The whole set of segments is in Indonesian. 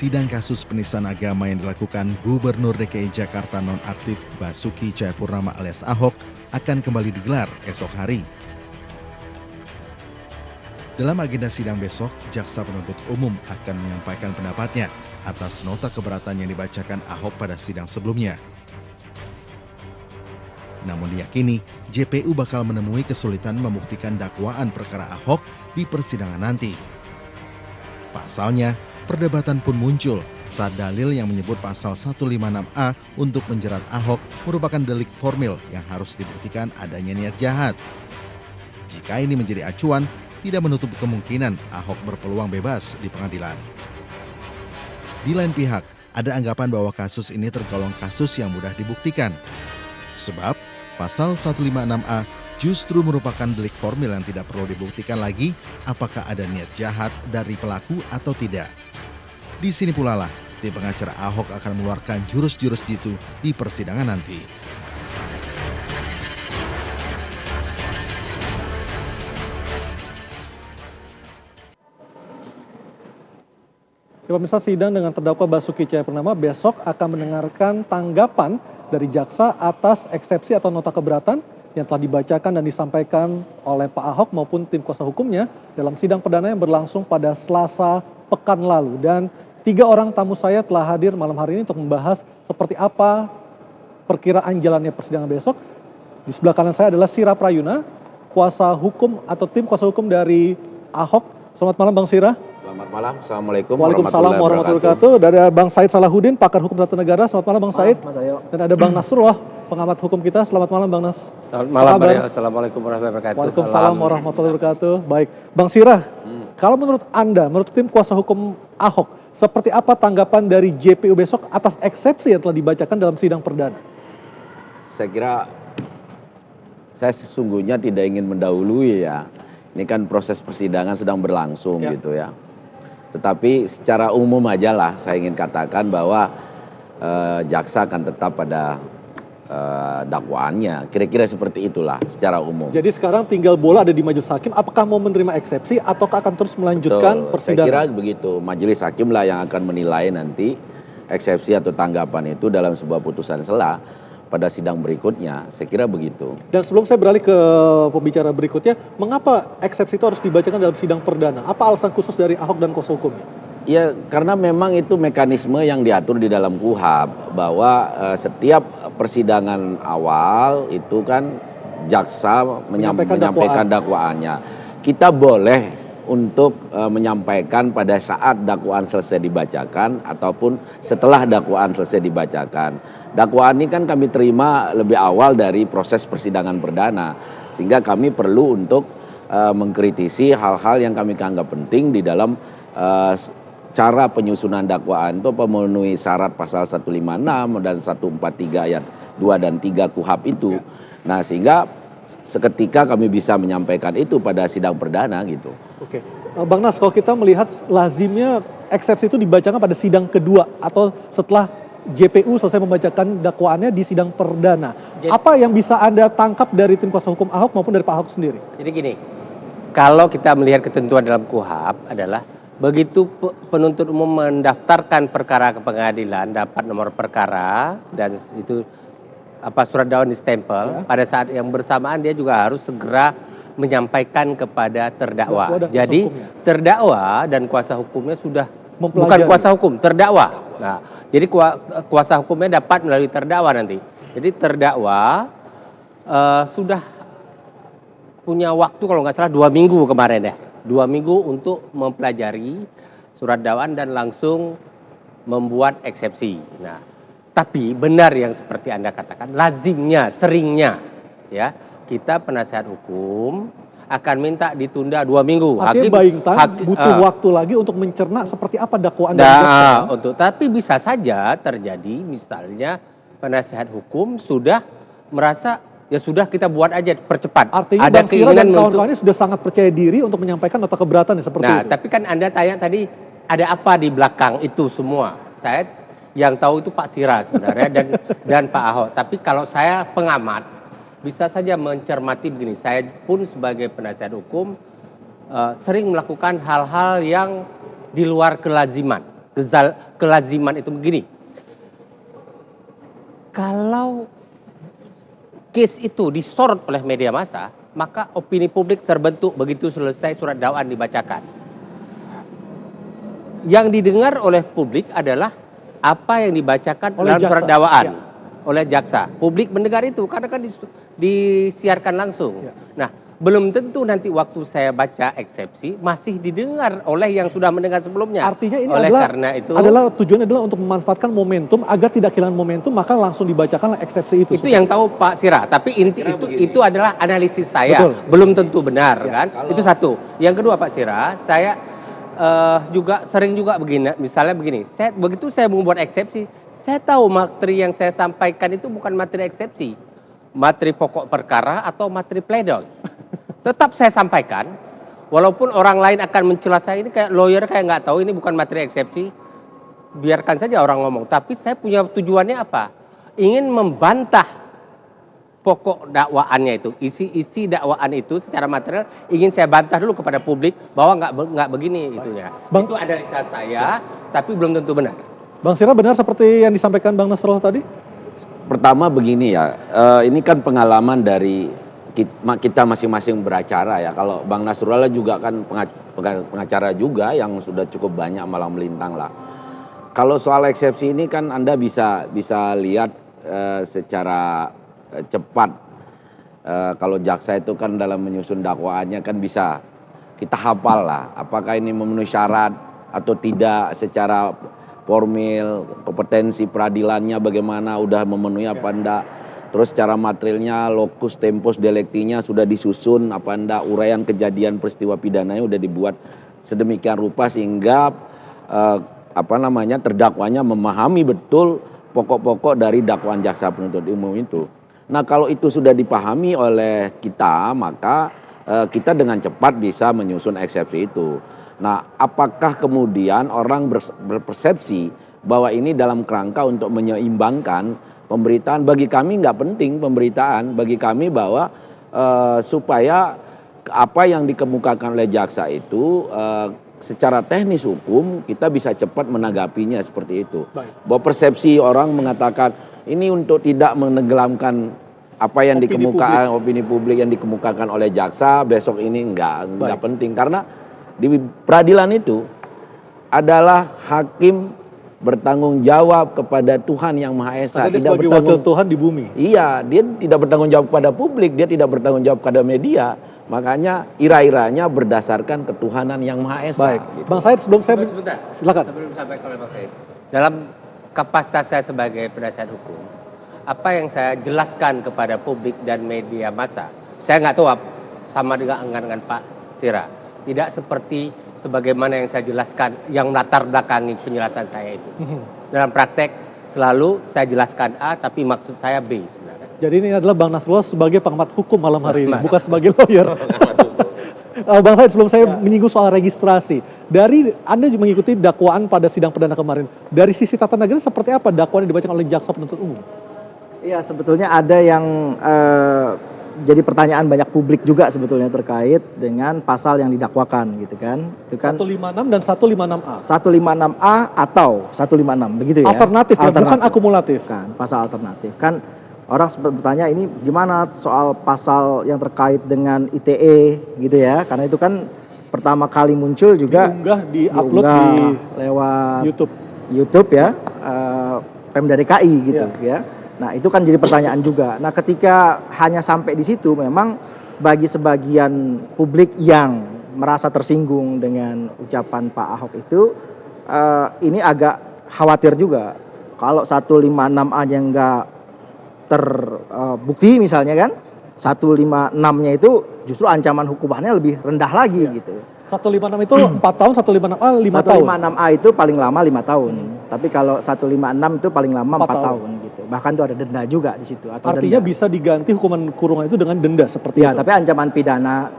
sidang kasus penistaan agama yang dilakukan Gubernur DKI Jakarta nonaktif Basuki Cahayapurnama alias Ahok akan kembali digelar esok hari. Dalam agenda sidang besok, Jaksa Penuntut Umum akan menyampaikan pendapatnya atas nota keberatan yang dibacakan Ahok pada sidang sebelumnya. Namun diyakini, JPU bakal menemui kesulitan membuktikan dakwaan perkara Ahok di persidangan nanti. Pasalnya, perdebatan pun muncul saat dalil yang menyebut pasal 156A untuk menjerat Ahok merupakan delik formil yang harus dibuktikan adanya niat jahat. Jika ini menjadi acuan, tidak menutup kemungkinan Ahok berpeluang bebas di pengadilan. Di lain pihak, ada anggapan bahwa kasus ini tergolong kasus yang mudah dibuktikan. Sebab, pasal 156A justru merupakan delik formil yang tidak perlu dibuktikan lagi apakah ada niat jahat dari pelaku atau tidak. Di sini pula lah, tim pengacara Ahok akan mengeluarkan jurus-jurus jitu di persidangan nanti. Pemirsa, sidang dengan terdakwa Basuki Cahayapurnama besok akan mendengarkan tanggapan dari jaksa atas eksepsi atau nota keberatan yang telah dibacakan dan disampaikan oleh Pak Ahok maupun tim kuasa hukumnya dalam sidang perdana yang berlangsung pada Selasa pekan lalu. Dan 3 orang tamu saya telah hadir malam hari ini untuk membahas seperti apa perkiraan jalannya persidangan besok. Di sebelah kanan saya adalah Sira Prayuna, kuasa hukum atau tim kuasa hukum dari Ahok. Selamat malam Bang Sira. Selamat malam, Assalamualaikum Waalaikumsalam warahmatullahi wabarakatuh. Dan ada Bang Said Salahuddin, pakar hukum tata negara. Selamat malam Bang Said. Dan ada Bang Nasrullah, pengamat hukum kita. Selamat malam Bang Nas. Selamat malam, Assalamualaikum warahmatullahi wabarakatuh. Waalaikumsalam warahmatullahi wabarakatuh. Baik, Bang Sira, kalau menurut Anda, menurut tim kuasa hukum Ahok, seperti apa tanggapan dari JPU besok atas eksepsi yang telah dibacakan dalam sidang perdana? Saya kira saya sesungguhnya tidak ingin mendahului ya. Ini kan proses persidangan sedang berlangsung gitu ya. Tetapi secara umum aja lah saya ingin katakan bahwa jaksa akan tetap pada dakwaannya. Kira-kira seperti itulah secara umum. Jadi sekarang tinggal bola ada di majelis hakim, apakah mau menerima eksepsi ataukah akan terus melanjutkan persidangan? Saya kira begitu, majelis hakim lah yang akan menilai nanti eksepsi atau tanggapan itu dalam sebuah putusan sela pada sidang berikutnya, saya kira begitu. Dan sebelum saya beralih ke pembicara berikutnya, mengapa eksepsi itu harus dibacakan dalam sidang perdana? Apa alasan khusus dari Ahok dan kuasa hukumnya? Ya, karena memang itu mekanisme yang diatur di dalam KUHP, bahwa setiap persidangan awal itu kan jaksa menyampaikan dakwaannya. Kita boleh untuk menyampaikan pada saat dakwaan selesai dibacakan ataupun setelah dakwaan selesai dibacakan. Dakwaan ini kan kami terima lebih awal dari proses persidangan perdana, sehingga kami perlu untuk mengkritisi hal-hal yang kami anggap penting di dalam cara penyusunan dakwaan itu memenuhi syarat pasal 156 dan 143 ayat 2 dan 3 KUHP itu. Nah, sehingga seketika kami bisa menyampaikan itu pada sidang perdana gitu. Oke, Bang Nas, kalau kita melihat lazimnya eksepsi itu dibacakan pada sidang kedua atau setelah JPU selesai membacakan dakwaannya di sidang perdana. Apa yang bisa Anda tangkap dari tim kuasa hukum Ahok maupun dari Pak Ahok sendiri? Jadi gini, kalau kita melihat ketentuan dalam KUHP adalah begitu penuntut umum mendaftarkan perkara ke pengadilan, dapat nomor perkara dan itu surat dakwaan distempel, pada saat yang bersamaan dia juga harus segera menyampaikan kepada terdakwa. Jadi terdakwa dan kuasa hukumnya sudah bukan kuasa hukum, terdakwa. Nah, jadi kuasa hukumnya dapat melalui terdakwa nanti. Jadi terdakwa sudah punya waktu kalau nggak salah 2 minggu kemarin ya, 2 minggu untuk mempelajari surat dakwaan dan langsung membuat eksepsi. Nah, tapi benar yang seperti Anda katakan, lazimnya, seringnya ya, kita penasihat hukum akan minta ditunda 2 minggu. Artinya butuh waktu lagi untuk mencerna seperti apa dakwaan dari jaksa. Tapi bisa saja terjadi misalnya penasihat hukum sudah merasa ya sudah kita buat aja percepat. Artinya Bang Sira dan kawan-kawannya sudah sangat percaya diri untuk menyampaikan nota keberatan seperti itu. Nah, tapi kan Anda tanya tadi ada apa di belakang itu semua. Saya yang tahu itu Pak Sira sebenarnya dan Pak Ahok. Tapi kalau saya pengamat bisa saja mencermati begini, saya pun sebagai penasihat hukum sering melakukan hal-hal yang di luar kelaziman. kelaziman itu begini. Kalau case itu disorot oleh media massa, maka opini publik terbentuk begitu selesai surat dakwaan dibacakan. Yang didengar oleh publik adalah apa yang dibacakan Oleh dalam surat jaksa. dakwaan Ya. oleh jaksa. Publik mendengar itu karena kan disiarkan langsung. Ya. Nah, belum tentu nanti waktu saya baca eksepsi masih didengar oleh yang sudah mendengar sebelumnya. Artinya ini oleh adalah, karena itu tujuannya adalah untuk memanfaatkan momentum agar tidak kehilangan momentum, maka langsung dibacakanlah eksepsi itu. itu yang tahu Pak Sira, tapi inti itu adalah analisis saya, Betul. belum tentu benar Ya, kan? Itu satu. Yang kedua Pak Sira, saya juga sering juga begini, misalnya begini, begitu saya membuat eksepsi, saya tahu materi yang saya sampaikan itu bukan materi eksepsi, materi pokok perkara atau materi pledoi. Tetap saya sampaikan, walaupun orang lain akan mencela saya ini kayak lawyer kayak nggak tahu ini bukan materi eksepsi, biarkan saja orang ngomong. Tapi saya punya tujuannya apa? Ingin membantah pokok dakwaannya itu, isi dakwaan itu secara material ingin saya bantah dulu kepada publik bahwa nggak begini itunya. Bang- Itu analisa saya, tapi belum tentu benar. Bang Sira, benar seperti yang disampaikan Bang Nasrullah tadi? Pertama begini ya, ini kan pengalaman dari kita masing-masing beracara ya. Kalau Bang Nasrullah juga kan pengacara juga yang sudah cukup banyak malang melintang lah. Kalau soal eksepsi ini kan Anda bisa lihat secara cepat. Kalau jaksa itu kan dalam menyusun dakwaannya kan bisa kita hafal lah. Apakah ini memenuhi syarat atau tidak secara formil, kompetensi peradilannya bagaimana, udah memenuhi apa enggak. Terus secara materialnya, locus tempus delictinya sudah disusun apa enggak, uraian kejadian peristiwa pidananya udah dibuat sedemikian rupa sehingga terdakwanya memahami betul pokok-pokok dari dakwaan jaksa penuntut umum itu. Nah, kalau itu sudah dipahami oleh kita, maka kita dengan cepat bisa menyusun eksepsi itu. Nah, apakah kemudian orang berpersepsi bahwa ini dalam kerangka untuk menyeimbangkan pemberitaan? Bagi kami nggak penting pemberitaan, bagi kami bahwa supaya apa yang dikemukakan oleh jaksa itu secara teknis hukum kita bisa cepat menanggapinya seperti itu. Baik. Bahwa persepsi orang mengatakan ini untuk tidak menenggelamkan apa yang dikemukakan opini publik yang dikemukakan oleh jaksa besok ini nggak penting, karena di peradilan itu adalah hakim bertanggung jawab kepada Tuhan Yang Maha Esa. Dia sebagai wakil Tuhan di bumi. Iya, dia tidak bertanggung jawab kepada publik, dia tidak bertanggung jawab kepada media. Makanya ira-iranya berdasarkan ketuhanan Yang Maha Esa. Baik, Gitu. Bang Said sebelum saya Sebentar. silakan. Sebelum sampai ke Bang Said. Dalam kapasitas saya sebagai penasihat hukum, apa yang saya jelaskan kepada publik dan media massa, saya nggak tahu sama dengan Pak Sira. Tidak seperti sebagaimana yang saya jelaskan, yang melatar belakangi penjelasan saya itu. Dalam praktek selalu saya jelaskan A, tapi maksud saya B sebenarnya. Jadi ini adalah Bang Nasrullah sebagai pengamat hukum malam hari ini, bukan sebagai lawyer. Bang Said, sebelum saya menyinggung soal registrasi, dari Anda mengikuti dakwaan pada sidang perdana kemarin, dari sisi tata negara seperti apa dakwaan yang dibacakan oleh jaksa penuntut umum? Iya, sebetulnya ada yang jadi pertanyaan banyak publik juga sebetulnya terkait dengan pasal yang didakwakan gitu kan. Itu kan 156 dan 156A. 156A atau 156 begitu ya. Alternatif, ya, bukan akumulatif. Kan, pasal alternatif. Kan orang sempat bertanya ini gimana soal pasal yang terkait dengan ITE gitu ya. Karena itu kan pertama kali muncul juga Diunggah di lewat YouTube ya, Pemda DKI gitu ya. Nah, itu kan jadi pertanyaan juga. Nah, ketika hanya sampai di situ, memang bagi sebagian publik yang merasa tersinggung dengan ucapan Pak Ahok itu, ini agak khawatir juga. Kalau 156A nya nggak terbukti misalnya kan, 156-nya itu justru ancaman hukumannya lebih rendah lagi gitu. 156 itu 4 tahun, 156A 5 tahun. 156A itu paling lama 5 tahun. Tapi kalau 156 itu paling lama 4 tahun gitu. Bahkan itu ada denda juga di situ atau Artinya denda. bisa diganti hukuman kurungan itu dengan denda seperti Ya, itu. tapi ancaman pidana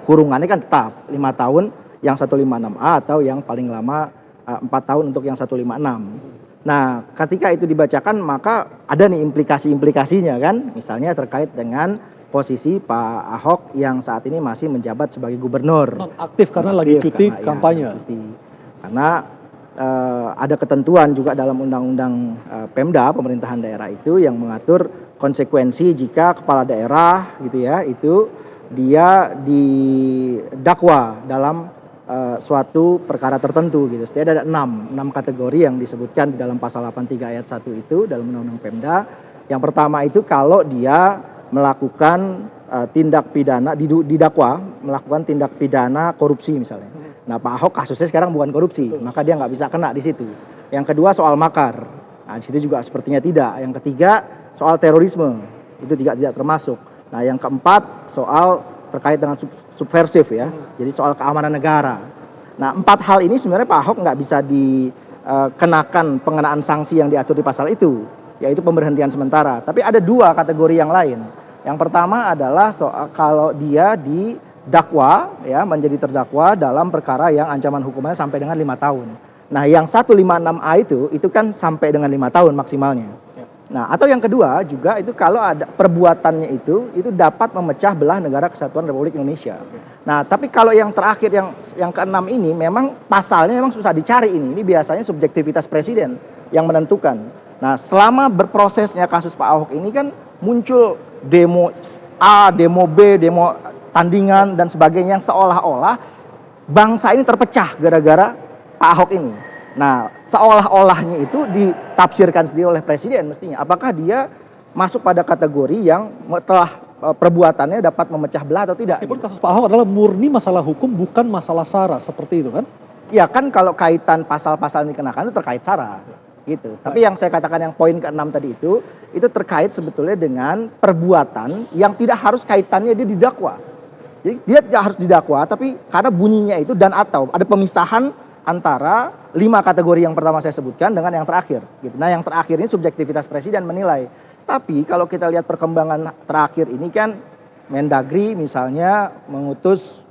kurungannya kan tetap 5 tahun yang 156A atau yang paling lama 4 tahun untuk yang 156. Nah, ketika itu dibacakan maka ada nih implikasi-implikasinya kan. Misalnya terkait dengan posisi Pak Ahok yang saat ini masih menjabat sebagai gubernur. Nonaktif karena lagi cuti karena, kampanye. cuti. Karena ada ketentuan juga dalam undang-undang Pemda pemerintahan daerah itu yang mengatur konsekuensi jika kepala daerah gitu ya itu dia didakwa dalam suatu perkara tertentu gitu. Setidaknya ada 6 kategori yang disebutkan di dalam pasal 83 ayat 1 itu dalam undang-undang Pemda. Yang pertama itu kalau dia melakukan tindak pidana didakwa melakukan tindak pidana korupsi misalnya. Nah, Pak Ahok kasusnya sekarang bukan korupsi, maka dia nggak bisa kena di situ. Yang kedua soal makar. Nah, di situ juga sepertinya tidak. Yang ketiga soal terorisme. Itu tidak termasuk. Nah, yang keempat soal terkait dengan subversif ya. Jadi soal keamanan negara. Nah, 4 hal ini sebenarnya Pak Ahok nggak bisa dikenakan pengenaan sanksi yang diatur di pasal itu, yaitu pemberhentian sementara. Tapi ada 2 kategori yang lain. Yang pertama adalah soal kalau dia didakwa ya menjadi terdakwa dalam perkara yang ancaman hukumannya sampai dengan 5 tahun. Nah, yang 156A itu kan sampai dengan 5 tahun maksimalnya. Nah, atau yang kedua juga itu kalau ada perbuatannya itu dapat memecah belah negara kesatuan Republik Indonesia. Nah, tapi kalau yang terakhir yang ke-6 ini memang pasalnya memang susah dicari ini. Ini biasanya subjektivitas presiden yang menentukan. Nah, selama berprosesnya kasus Pak Ahok ini kan muncul demo A, demo B, demo tandingan dan sebagainya yang seolah-olah bangsa ini terpecah gara-gara Pak Ahok ini. Nah, seolah-olahnya itu ditafsirkan sendiri oleh presiden mestinya. Apakah dia masuk pada kategori yang telah perbuatannya dapat memecah belah atau tidak? Meskipun kasus Pak Ahok adalah murni masalah hukum, bukan masalah SARA, seperti itu kan? Ya kan kalau kaitan pasal-pasal yang dikenakan itu terkait SARA. Gitu. Tapi yang saya katakan yang poin ke-6 tadi itu terkait sebetulnya dengan perbuatan yang tidak harus kaitannya dia didakwa. Jadi dia tidak harus didakwa, tapi karena bunyinya itu dan atau ada pemisahan antara 5 kategori yang pertama saya sebutkan dengan yang terakhir. Gitu. Nah, yang terakhir ini subjektivitas presiden menilai. Tapi kalau kita lihat perkembangan terakhir ini kan Mendagri misalnya mengutus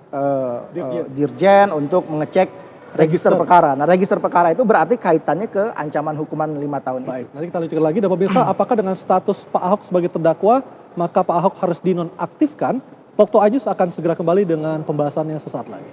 dirjen untuk mengecek register perkara. Nah, register perkara itu berarti kaitannya ke ancaman hukuman 5 tahun. Baik, nanti kita lanjutkan lagi. Dan pemirsa, apakah dengan status Pak Ahok sebagai terdakwa, maka Pak Ahok harus dinonaktifkan? Pokto Ajus akan segera kembali dengan pembahasannya sesaat lagi.